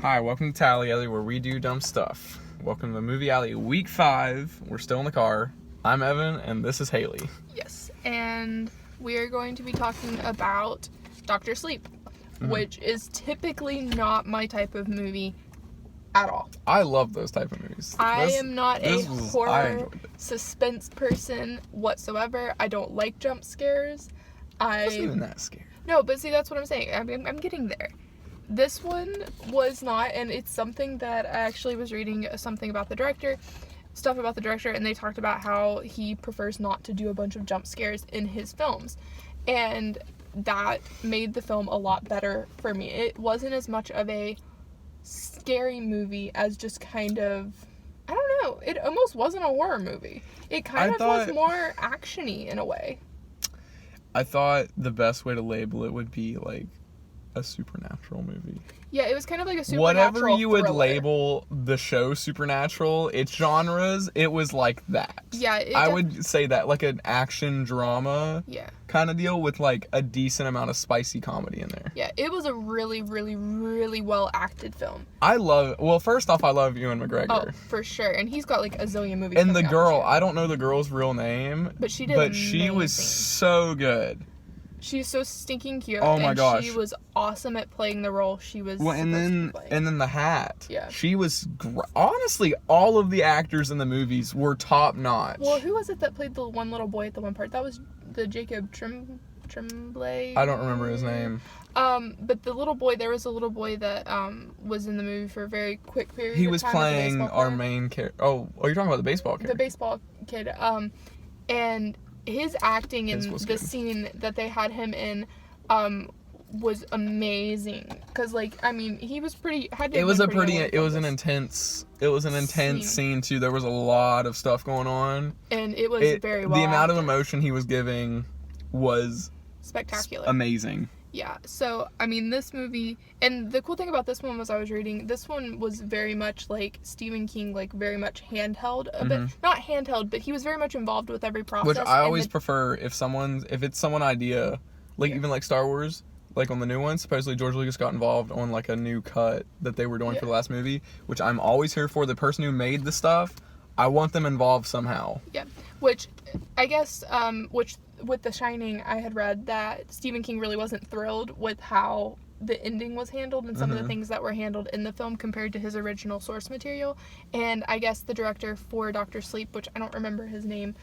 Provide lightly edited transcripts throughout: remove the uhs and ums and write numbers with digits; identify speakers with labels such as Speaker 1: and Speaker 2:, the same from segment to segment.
Speaker 1: Hi, welcome to Tally Alley, where we do dumb stuff. Welcome to Movie Alley Week 5. We're still in the car. I'm Evan, and this is Haley.
Speaker 2: Yes, and we are going to be talking about Dr. Sleep, which is typically not my type of movie at all.
Speaker 1: I love those type of movies.
Speaker 2: I am not a horror suspense person whatsoever. I don't like jump scares.
Speaker 1: I wasn't even that scared.
Speaker 2: No, but see, that's what I'm saying. I'm getting there. This one was not, and it's something that I actually was reading something about the director, stuff about the director, and they talked about how he prefers not to do a bunch of jump scares in his films. And that made the film a lot better for me. It wasn't as much of a scary movie as just kind of, I don't know, it almost wasn't a horror movie. It was more action-y in a way.
Speaker 1: I thought the best way to label it would be like a supernatural movie.
Speaker 2: Yeah, it was kind of like a supernatural
Speaker 1: Whatever you
Speaker 2: thriller.
Speaker 1: would label the show Supernatural, its genres, it was like that.
Speaker 2: Yeah,
Speaker 1: I would say that, like an action drama kind of deal with like a decent amount of spicy comedy in there.
Speaker 2: Yeah, it was a really, really, really well acted film.
Speaker 1: First off, I love Ewan McGregor.
Speaker 2: Oh, for sure. And he's got like a zillion movies.
Speaker 1: And the girl, I don't know the girl's real name,
Speaker 2: but she did
Speaker 1: she was so good.
Speaker 2: She's so stinking cute.
Speaker 1: Oh my gosh.
Speaker 2: She was awesome at playing the role she was
Speaker 1: and then the hat.
Speaker 2: Yeah.
Speaker 1: She was honestly, all of the actors in the movies were top notch.
Speaker 2: Well, who was it that played the one little boy at the one part? That was the Jacob Tremblay.
Speaker 1: I don't remember his name.
Speaker 2: But the little boy, there was a little boy that was in the movie for a very quick period.
Speaker 1: He was playing our main character. Oh, you're talking about the baseball kid.
Speaker 2: The baseball kid. And his acting in the scene that they had him in was amazing, because he was pretty it was an intense
Speaker 1: scene too. There was a lot of stuff going on,
Speaker 2: and it was very well
Speaker 1: the amount of emotion he was giving was
Speaker 2: spectacular,
Speaker 1: amazing.
Speaker 2: Yeah, so, this movie, and the cool thing about this one was I was reading, this one was very much like Stephen King, like, very much handheld a bit. Not handheld, but he was very much involved with every process.
Speaker 1: Which I always prefer if it's someone idea, like, even like Star Wars, like on the new one, supposedly George Lucas got involved on, like, a new cut that they were doing for the last movie, which I'm always here for. The person who made the stuff, I want them involved somehow.
Speaker 2: Yeah, which, I guess, with The Shining, I had read that Stephen King really wasn't thrilled with how the ending was handled and some of the things that were handled in the film compared to his original source material. And I guess the director for Dr. Sleep, which I don't remember his name,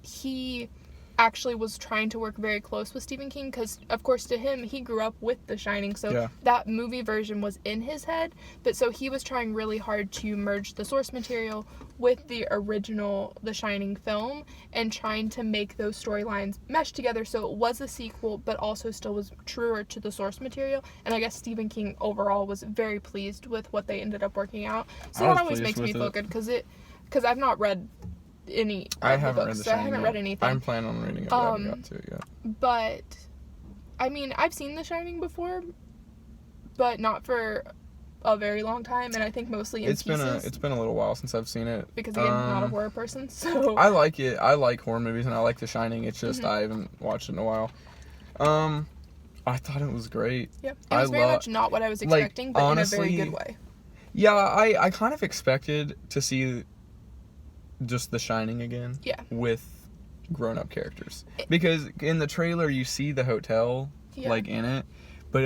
Speaker 2: he actually was trying to work very close with Stephen King, because of course to him, he grew up with The Shining, so that movie version was in his head, but so he was trying really hard to merge the source material with the original The Shining film and trying to make those storylines mesh together so it was a sequel but also still was truer to the source material. And I guess Stephen King overall was very pleased with what they ended up working out, so that always makes me feel good, because I've not read any
Speaker 1: I
Speaker 2: haven't read The Shining. I haven't read anything.
Speaker 1: I'm planning on reading it, but I haven't got to it yet.
Speaker 2: But I've seen The Shining before, but not for a very long time, and I think mostly in pieces.
Speaker 1: It's been a little while since I've seen it.
Speaker 2: Because again, I'm not a horror person, so
Speaker 1: I like it. I like horror movies and I like The Shining. It's just I haven't watched it in a while. I thought it was great.
Speaker 2: Yeah, it was very much not what I was expecting, but honestly, in a very good way.
Speaker 1: Yeah, I kind of expected to see just The Shining again.
Speaker 2: Yeah.
Speaker 1: With grown-up characters. Because in the trailer you see the hotel like in it, but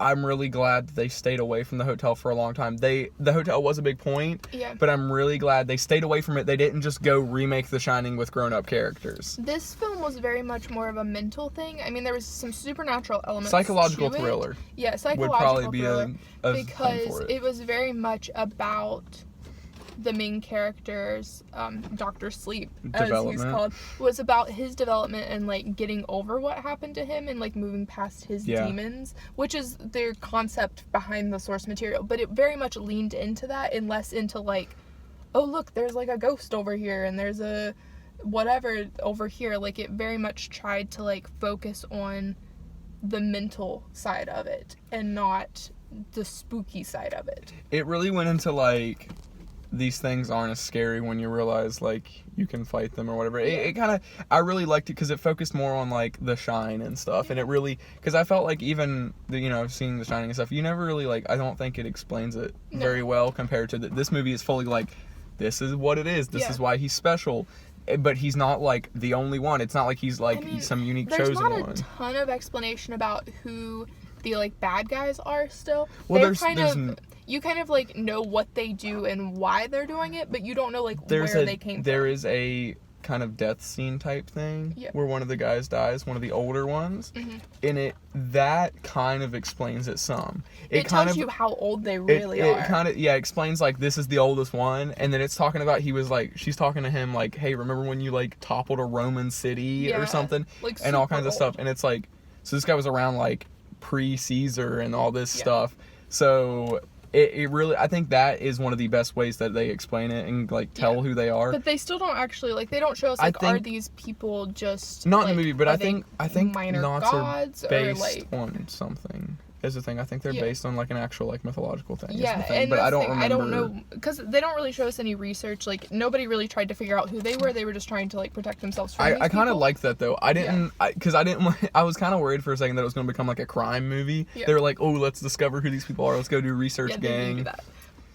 Speaker 1: I'm really glad that they stayed away from the hotel for a long time. The hotel was a big point, but I'm really glad they stayed away from it. They didn't just go remake The Shining with grown-up characters.
Speaker 2: This film was very much more of a mental thing. There was some supernatural elements.
Speaker 1: Psychological thriller.
Speaker 2: Yeah, psychological
Speaker 1: would probably be
Speaker 2: thriller.
Speaker 1: Because
Speaker 2: it was very much about the main character's Dr. Sleep, as he's called, was about his development and like getting over what happened to him and like moving past his demons, which is their concept behind the source material. But it very much leaned into that and less into like, oh look, there's like a ghost over here and there's a whatever over here. Like it very much tried to like focus on the mental side of it and not the spooky side of it.
Speaker 1: It really went into like these things aren't as scary when you realize, like, you can fight them or whatever. It kind of, I really liked it because it focused more on, like, the shine and stuff. And it really, because I felt like even, seeing the shining and stuff, you never really, like, I don't think it explains it very well compared to this movie is fully, like, this is what it is. This is why he's special. But he's not, like, the only one. It's not like he's, like, some unique chosen one.
Speaker 2: There's not a ton of explanation about who the, like, bad guys are still.
Speaker 1: Well,
Speaker 2: You kind of, like, know what they do and why they're doing it, but you don't know, like, where they came from.
Speaker 1: There is a kind of death scene type thing where one of the guys dies, one of the older ones.
Speaker 2: Mm-hmm.
Speaker 1: And that kind of explains it some.
Speaker 2: It tells you how old they really are.
Speaker 1: It kind of, explains, like, this is the oldest one. And then it's talking about, she's talking to him, like, hey, remember when you, like, toppled a Roman city or something?
Speaker 2: Like,
Speaker 1: and all kinds
Speaker 2: old.
Speaker 1: of stuff. And it's like, so this guy was around, like, pre-Caesar and all this stuff. So it really, I think that is one of the best ways that they explain it and, like, tell who they are.
Speaker 2: But they still don't actually, like, they don't show us, like, are these people just,
Speaker 1: not
Speaker 2: like,
Speaker 1: in the movie, but I think
Speaker 2: minor
Speaker 1: knots
Speaker 2: gods
Speaker 1: are based
Speaker 2: or, like,
Speaker 1: on something. Is the thing. I think they're based on, like, an actual, like, mythological thing.
Speaker 2: Yeah,
Speaker 1: is the thing.
Speaker 2: and
Speaker 1: But I don't remember.
Speaker 2: I don't know, because they don't really show us any research. Like, nobody really tried to figure out who they were. They were just trying to, like, protect themselves from these
Speaker 1: I kind of
Speaker 2: people.
Speaker 1: liked that, though. I didn't, because I didn't, I was kind of worried for a second that it was going to become, like, a crime movie.
Speaker 2: Yeah.
Speaker 1: They were like, oh, let's discover who these people are. Let's go do research,
Speaker 2: They
Speaker 1: gang.
Speaker 2: did do that.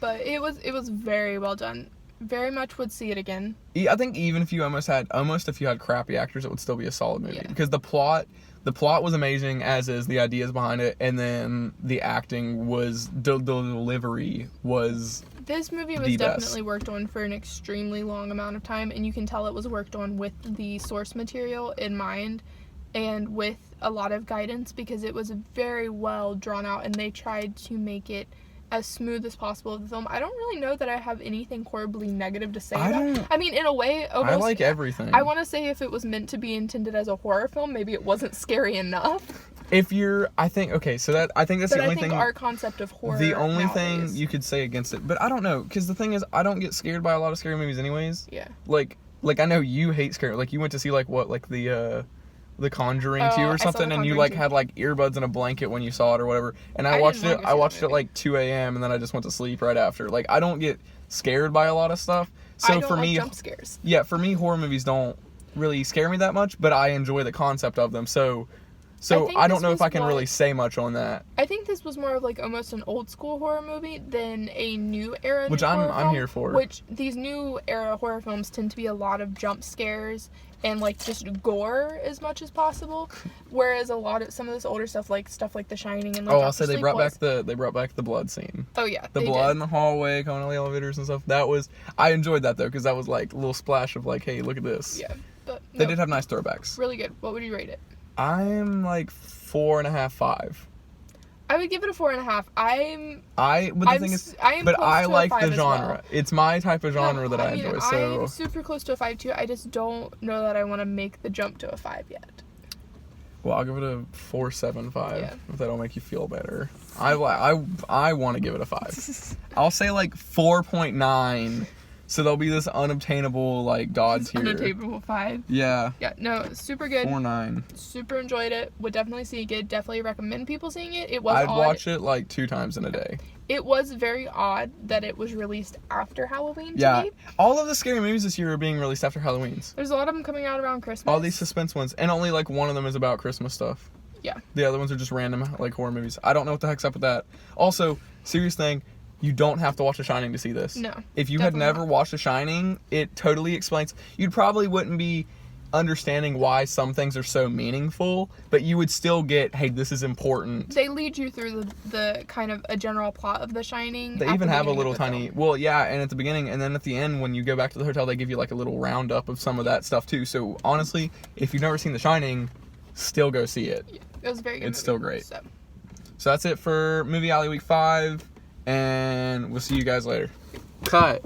Speaker 2: But it was very well done. Very much would see it again.
Speaker 1: I think even if you if you had crappy actors, it would still be a solid movie.
Speaker 2: Yeah.
Speaker 1: Because the plot was amazing, as is the ideas behind it, and then the acting was, the delivery was
Speaker 2: This movie was definitely worked on for an extremely long amount of time, and you can tell it was worked on with the source material in mind and with a lot of guidance, because it was very well drawn out and they tried to make it as smooth as possible of the film. I don't really know that I have anything horribly negative to say about. I mean, in a way, almost,
Speaker 1: I like everything.
Speaker 2: I want to say if it was meant to be intended as a horror film, maybe it wasn't scary enough.
Speaker 1: I think that's the only thing.
Speaker 2: Our concept of horror.
Speaker 1: The only
Speaker 2: nowadays.
Speaker 1: thing you could say against it, but I don't know, because the thing is, I don't get scared by a lot of scary movies, anyways.
Speaker 2: Yeah.
Speaker 1: Like I know you hate scary. Like, you went to see, like, what, like the Conjuring 2 or something, and you, like, had, like, earbuds and a blanket when you saw it or whatever. And I watched it at like 2 a.m. and then I just went to sleep right after. Like, I don't get scared by a lot of stuff. So
Speaker 2: I don't
Speaker 1: for
Speaker 2: like
Speaker 1: me,
Speaker 2: jump scares.
Speaker 1: Yeah, for me, horror movies don't really scare me that much, but I enjoy the concept of them. So I don't know if I can really say much on that.
Speaker 2: I think this was more of, like, almost an old school horror movie than a new era.
Speaker 1: Which I'm here for.
Speaker 2: Which these new era horror films tend to be a lot of jump scares and, like, just gore as much as possible, whereas some of this older stuff like The Shining and, like,
Speaker 1: I'll say they brought back the blood scene.
Speaker 2: Oh yeah,
Speaker 1: the blood in the hallway, going on the elevators and stuff. I enjoyed that, though, because that was, like, a little splash of, like, hey, look at this.
Speaker 2: Yeah, but
Speaker 1: they did have nice throwbacks.
Speaker 2: Really good. What would you rate it?
Speaker 1: I'm like 4.5, 5.
Speaker 2: I would give it a 4.5.
Speaker 1: I like the genre.
Speaker 2: Well.
Speaker 1: It's my type of genre that I enjoy. So
Speaker 2: I'm super close to a 5 too. I just don't know that I want to make the jump to a 5 yet.
Speaker 1: Well, I'll give it a 4.75 if that'll make you feel better. I want to give it a 5. I'll say like 4.9. So there'll be this unobtainable, like, God tier.
Speaker 2: Unattainable 5.
Speaker 1: Yeah.
Speaker 2: Yeah, no, super good.
Speaker 1: 4.9.
Speaker 2: Super enjoyed it. Would definitely see it again. Definitely recommend people seeing it. I'd
Speaker 1: watch it, like, 2 times in a day.
Speaker 2: It was very odd that it was released after Halloween
Speaker 1: to
Speaker 2: me.
Speaker 1: All of the scary movies this year are being released after Halloween's.
Speaker 2: There's a lot of them coming out around Christmas.
Speaker 1: All these suspense ones. And only, like, one of them is about Christmas stuff.
Speaker 2: Yeah.
Speaker 1: The other ones are just random, like, horror movies. I don't know what the heck's up with that. Also, serious thing, you don't have to watch The Shining to see this.
Speaker 2: No.
Speaker 1: If you had never watched The Shining, it totally explains. You probably wouldn't be understanding why some things are so meaningful, but you would still get, hey, this is important.
Speaker 2: They lead you through the kind of a general plot of The Shining.
Speaker 1: They even have a little tiny, and at the beginning, and then at the end, when you go back to the hotel, they give you, like, a little roundup of some of that stuff too. So honestly, if you've never seen The Shining, still go see it.
Speaker 2: Yeah, it was very good.
Speaker 1: It's still great. So that's it for Movie Alley Week 5. And we'll see you guys later. Cut.